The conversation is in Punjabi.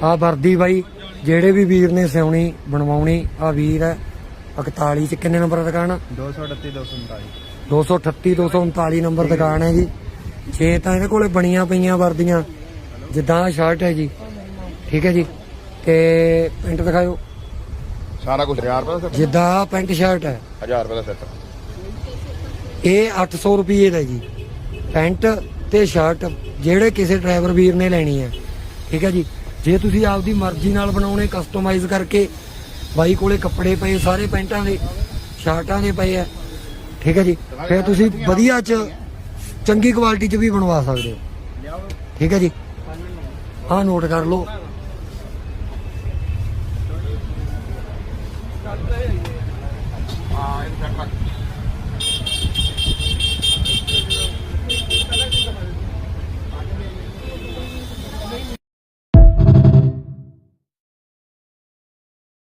ਆ ਵਰਦੀ ਬਾਈ ਜਿਹੜੇ ਵੀ ਵੀਰ ਨੇ ਸਿਉਣੀ ਬਣਵਾਉਣੀ ਆ ਵੀਰ ਹੈ 41 ਚ ਕਿੰਨੇ ਨੰਬਰ ਦੁਕਾਨ 238 239 238 239 ਨੰਬਰ ਦੁਕਾਨ ਹੈ ਜੀ। 6 ਤਾਂ ਇਹਦੇ ਕੋਲੇ ਬਣੀਆਂ ਪਈਆਂ ਵਰਦੀਆਂ ਜਿੱਦਾਂ ਸ਼ਰਟ ਹੈ ਜੀ, ਠੀਕ ਹੈ ਜੀ। ਤੇ ਪੈਂਟ ਦਿਖਾਓ ਸਾਰਾ ਕੁਝ 1000 ਰੁਪਏ ਦਾ ਜਿੱਦਾਂ ਪੈਂਟ ਸ਼ਰਟ ਹੈ 1000 ਰੁਪਏ ਦਾ ਸੈੱਟ। ਇਹ 800 ਰੁਪਏ ਦਾ ਜੀ ਪੈਂਟ ਤੇ ਸ਼ਰਟ, ਜਿਹੜੇ ਕਿਸੇ ਡਰਾਈਵਰ ਵੀਰ ਨੇ ਲੈਣੀ ਹੈ, ਠੀਕ ਹੈ ਜੀ। ਜੇ ਤੁਸੀਂ ਆਪਦੀ ਮਰਜ਼ੀ ਨਾਲ ਬਣਾਉਣੇ ਕਸਟਮਾਈਜ਼ ਕਰਕੇ, ਬਾਈ ਕੋਲੇ ਕੱਪੜੇ ਪਏ ਸਾਰੇ ਪੈਂਟਾਂ ਦੇ ਸ਼ਰਟਾਂ ਦੇ ਪਏ ਆ, ਠੀਕ ਹੈ ਜੀ। ਫਿਰ ਤੁਸੀਂ ਵਧੀਆ ਚ ਚੰਗੀ ਕੁਆਲਿਟੀ ਚ ਵੀ ਬਣਵਾ ਸਕਦੇ ਹੋ, ਠੀਕ ਹੈ ਜੀ। ਹਾਂ ਨੋਟ ਕਰ ਲਓ। ਹਾਂ ਇਹ